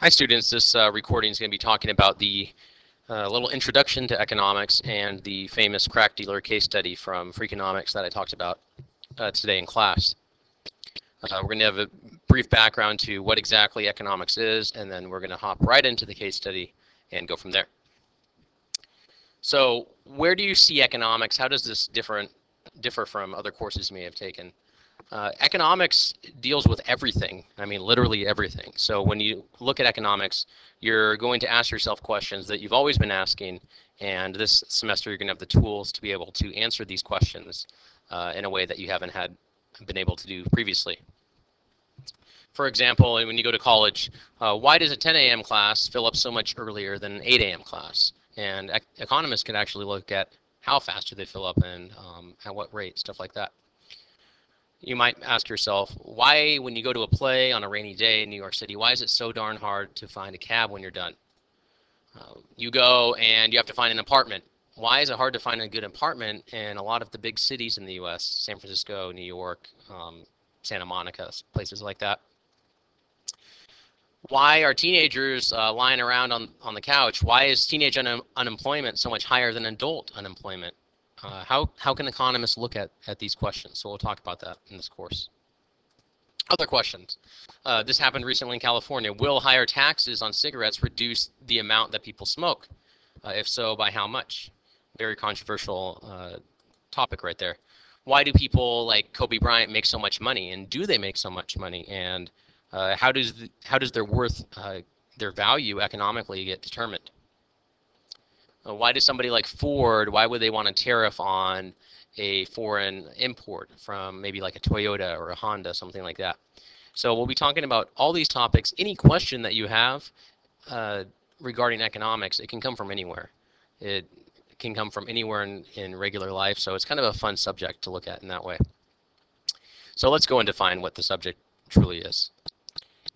Hi students, this recording is going to be talking about the little introduction to economics and the famous crack dealer case study from Freakonomics that I talked about today in class. We're going to have a brief background to what exactly economics is, and then we're going to hop right into the case study and go from there. So where do you see economics? How does this differ from other courses you may have taken? Economics deals with everything. I mean, literally everything. So when you look at economics, you're going to ask yourself questions that you've always been asking, and this semester you're going to have the tools to be able to answer these questions in a way that you haven't been able to do previously. For example, when you go to college, why does a 10 a.m. class fill up so much earlier than an 8 a.m. class? And economists can actually look at how fast do they fill up and at what rate, stuff like that. You might ask yourself, why, when you go to a play on a rainy day in New York City, why is it so darn hard to find a cab when you're done? You go and you have to find an apartment. Why is it hard to find a good apartment in a lot of the big cities in the U.S., San Francisco, New York, Santa Monica, places like that? Why are teenagers lying around on the couch? Why is teenage unemployment so much higher than adult unemployment? How can economists look at these questions? So we'll talk about that in this course. Other questions. This happened recently in California. Will higher taxes on cigarettes reduce the amount that people smoke? If so, by how much? Very controversial topic right there. Why do people like Kobe Bryant make so much money? And do they make so much money? And how does their worth, their value economically get determined? Why does somebody like Ford, why would they want a tariff on a foreign import from maybe like a Toyota or a Honda, something like that? So we'll be talking about all these topics. Any question that you have regarding economics, it can come from anywhere. It can come from anywhere in regular life, so it's kind of a fun subject to look at in that way. So let's go and define what the subject truly is.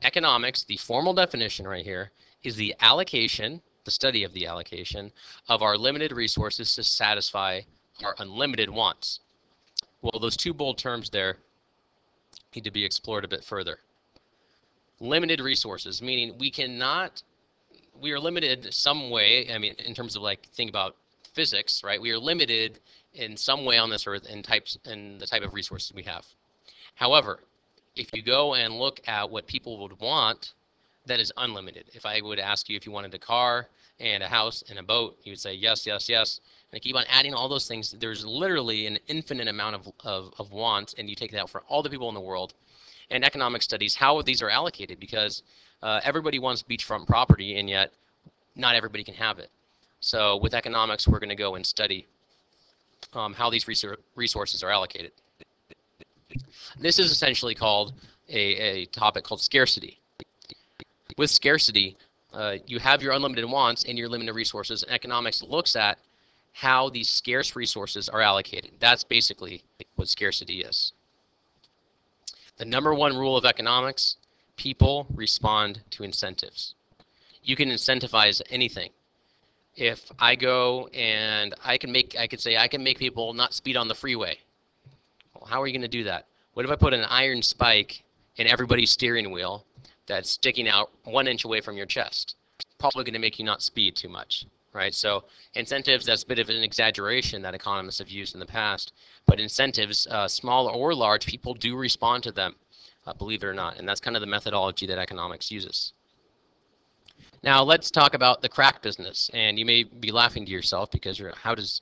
Economics, the formal definition right here, is the allocation, the study of the allocation of our limited resources to satisfy our unlimited wants. Well, those two bold terms there need to be explored a bit further. Limited resources, meaning we are limited some way, I mean, in terms of like, think about physics, right? We are limited in some way on this earth in the type of resources we have. However, if you go and look at what people would want, that is unlimited. If I would ask you if you wanted a car and a house and a boat, you would say yes, yes, yes. And I keep on adding all those things. There's literally an infinite amount of wants, and you take that for all the people in the world. And economic studies how these are allocated, because everybody wants beachfront property, and yet not everybody can have it. So with economics, we're going to go and study how these resources are allocated. This is essentially called a topic called scarcity. With scarcity, you have your unlimited wants and your limited resources, and economics looks at how these scarce resources are allocated. That's basically what scarcity is. The number one rule of economics, people respond to incentives. You can incentivize anything. If I go and I can make people not speed on the freeway. Well, how are you going to do that? What if I put an iron spike in everybody's steering wheel that's sticking out 1 inch away from your chest? Probably going to make you not speed too much, right? So incentives, that's a bit of an exaggeration that economists have used in the past, but incentives, small or large, people do respond to them, believe it or not, and that's kind of the methodology that economics uses. Now let's talk about the crack business, and you may be laughing to yourself because how does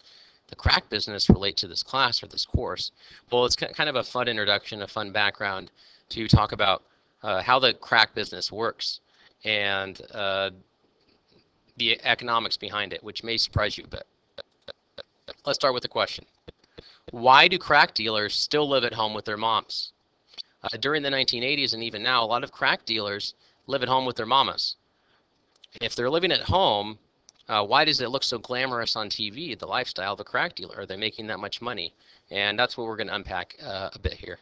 the crack business relate to this class or this course? Well, it's kind of a fun introduction, a fun background to talk about how the crack business works and the economics behind it, which may surprise you a bit. Let's start with the question. Why do crack dealers still live at home with their moms? During the 1980s and even now, a lot of crack dealers live at home with their mamas. If they're living at home, why does it look so glamorous on TV, the lifestyle of a crack dealer? Are they making that much money? And that's what we're going to unpack a bit here.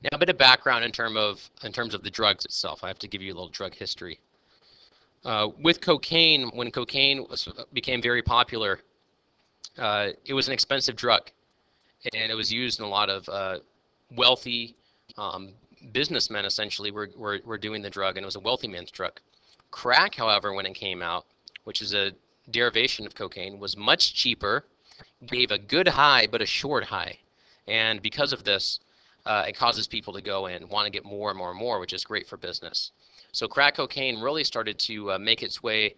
Now, a bit of background in terms of the drugs itself. I have to give you a little drug history. With cocaine, when cocaine became very popular, it was an expensive drug, and it was used in a lot of wealthy businessmen essentially were doing the drug, and it was a wealthy man's drug. Crack, however, when it came out, which is a derivation of cocaine, was much cheaper, gave a good high but a short high. And because of this, it causes people to go and want to get more and more and more, which is great for business. So crack cocaine really started to make its way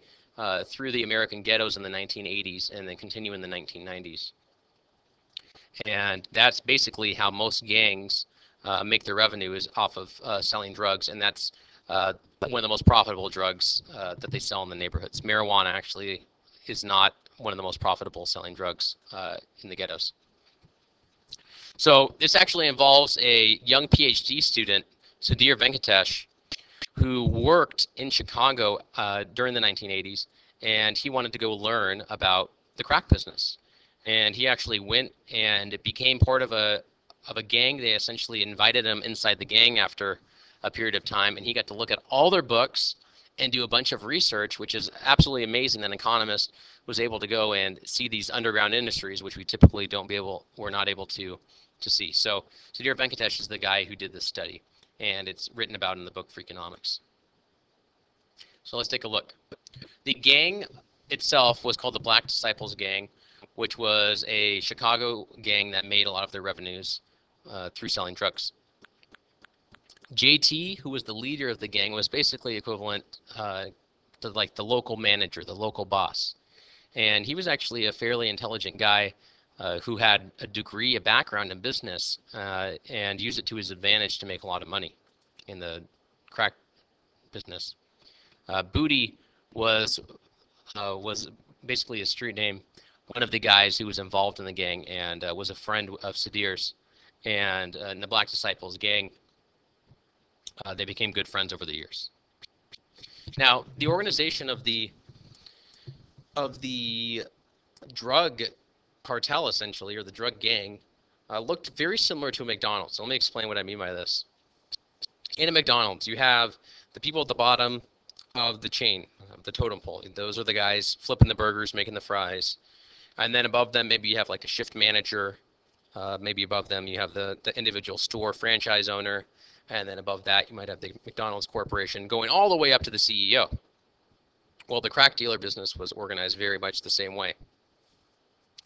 through the American ghettos in the 1980s and then continue in the 1990s. And that's basically how most gangs make their revenue, is off of selling drugs, and that's one of the most profitable drugs that they sell in the neighborhoods. Marijuana actually is not one of the most profitable selling drugs in the ghettos. So this actually involves a young PhD student, Sudhir Venkatesh, who worked in Chicago during the 1980s, and he wanted to go learn about the crack business. And he actually went and it became part of a gang. They essentially invited him inside the gang after a period of time, and he got to look at all their books and do a bunch of research, which is absolutely amazing that an economist was able to go and see these underground industries, which we typically we're not able to see. So Sudhir Venkatesh is the guy who did this study, and it's written about in the book Freakonomics. So let's take a look. The gang itself was called the Black Disciples Gang, which was a Chicago gang that made a lot of their revenues through selling drugs. JT, who was the leader of the gang, was basically equivalent to like the local manager, the local boss. And he was actually a fairly intelligent guy who had a degree, a background in business, and used it to his advantage to make a lot of money in the crack business. Booty was basically a street name, one of the guys who was involved in the gang and was a friend of Sudhir's. And in the Black Disciples gang, they became good friends over the years. Now, the organization of the drug cartel, essentially, or the drug gang, looked very similar to a McDonald's. So let me explain what I mean by this. In a McDonald's, you have the people at the bottom of the chain, of the totem pole. Those are the guys flipping the burgers, making the fries. And then above them, maybe you have like a shift manager. Maybe above them, you have the individual store franchise owner. And then above that, you might have the McDonald's Corporation going all the way up to the CEO. Well, the crack dealer business was organized very much the same way.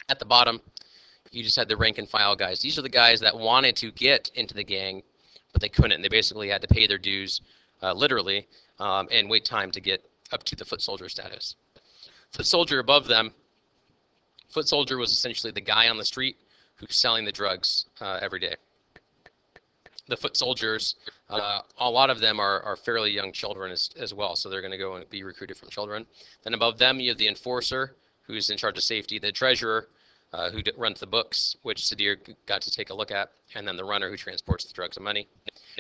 At the bottom, you just had the rank and file guys. These are the guys that wanted to get into the gang, but they couldn't. They basically had to pay their dues, literally, and wait time to get up to the foot soldier status. Foot soldier above them, foot soldier was essentially the guy on the street who's selling the drugs every day. The foot soldiers, a lot of them are fairly young children as well, so they're going to go and be recruited from children. Then above them, you have the enforcer, who's in charge of safety, the treasurer, who runs the books, which Sudhir got to take a look at, and then the runner who transports the drugs and money.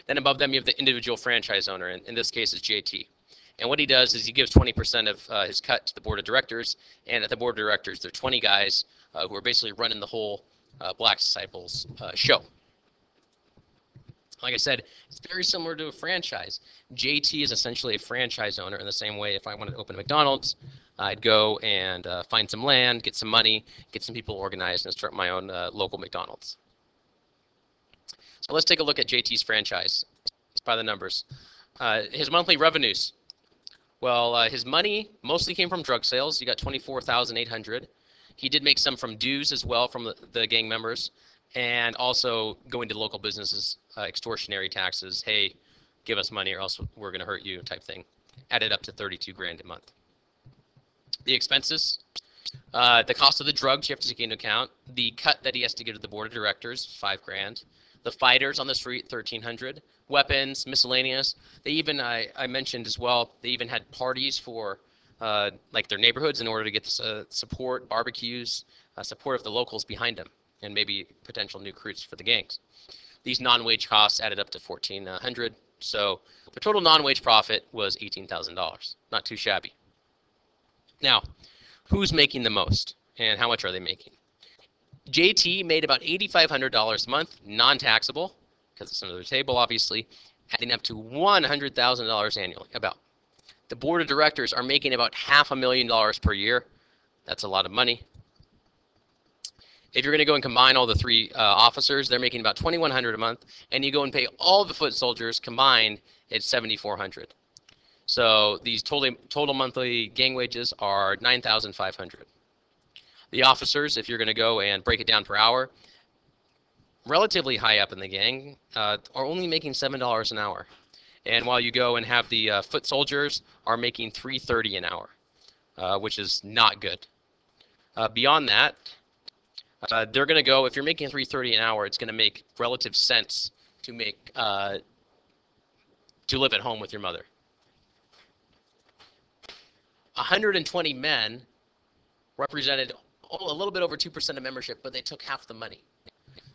Then above them, you have the individual franchise owner, and in this case, it's JT. And what he does is he gives 20% of his cut to the board of directors, and at the board of directors, there are 20 guys who are basically running the whole Black Disciples show. Like I said, it's very similar to a franchise. JT is essentially a franchise owner in the same way if I wanted to open a McDonald's, I'd go and find some land, get some money, get some people organized, and start my own local McDonald's. So let's take a look at JT's franchise. Let's by the numbers. His monthly revenues. Well, his money mostly came from drug sales. You got $24,800. He did make some from dues as well from the gang members, and also going to local businesses, extortionary taxes. Hey, give us money or else we're going to hurt you type thing. Added up to 32 grand a month. The expenses, the cost of the drugs you have to take into account. The cut that he has to give to the board of directors, 5 grand. The fighters on the street, 1,300. Weapons, miscellaneous. They even, I mentioned as well, they even had parties for like their neighborhoods in order to get support, barbecues, support of the locals behind them, and maybe potential new recruits for the gangs. These non-wage costs added up to $1,400. So the total non-wage profit was $18,000. Not too shabby. Now, who's making the most and how much are they making? JT made about $8,500 a month, non-taxable, because it's under the table, obviously, adding up to $100,000 annually, about. The board of directors are making about $500,000 per year. That's a lot of money. If you're going to go and combine all the three officers, they're making about $2,100 a month, and you go and pay all the foot soldiers combined, it's $7,400. So these total monthly gang wages are $9,500. The officers, if you're going to go and break it down per hour, relatively high up in the gang, are only making $7 an hour. And while you go and have the foot soldiers are making $3.30 an hour, which is not good. Beyond that, they're going to go, if you're making $3.30 an hour, it's going to make relative sense to make to live at home with your mother. 120 men represented a little bit over 2% of membership, but they took half the money.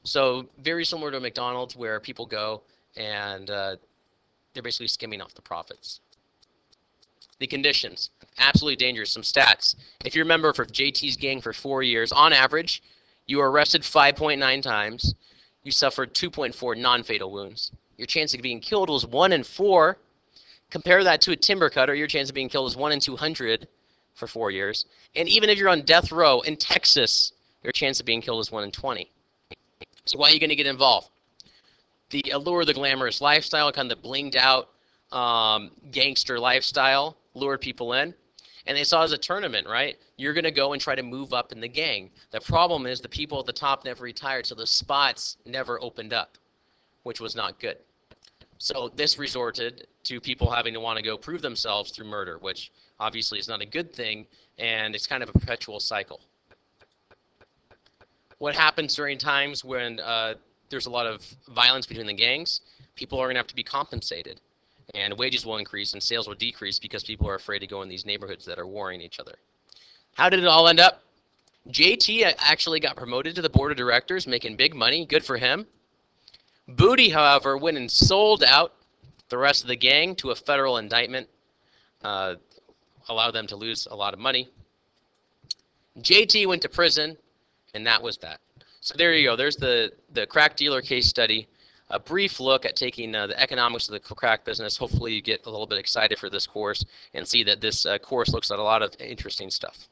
So very similar to McDonald's, where people go and they're basically skimming off the profits. The conditions, absolutely dangerous. Some stats. If you're a member for JT's gang for 4 years, on average, you were arrested 5.9 times. You suffered 2.4 non-fatal wounds. Your chance of being killed was 1 in 4. Compare that to a timber cutter, your chance of being killed is 1 in 200 for 4 years. And even if you're on death row in Texas, your chance of being killed is 1 in 20. So why are you going to get involved? The allure of the glamorous lifestyle, kind of the blinged out gangster lifestyle, lured people in. And they saw it as a tournament, right? You're going to go and try to move up in the gang. The problem is the people at the top never retired, so the spots never opened up, which was not good. So this resorted to people having to want to go prove themselves through murder, which obviously is not a good thing, and it's kind of a perpetual cycle. What happens during times when there's a lot of violence between the gangs? People are going to have to be compensated, and wages will increase and sales will decrease because people are afraid to go in these neighborhoods that are warring each other. How did it all end up? JT actually got promoted to the board of directors, making big money. Good for him. Booty, however, went and sold out the rest of the gang to a federal indictment, allowed them to lose a lot of money. JT went to prison, and that was that. So there you go. There's the crack dealer case study. A brief look at taking the economics of the crack business. Hopefully you get a little bit excited for this course and see that this course looks at a lot of interesting stuff.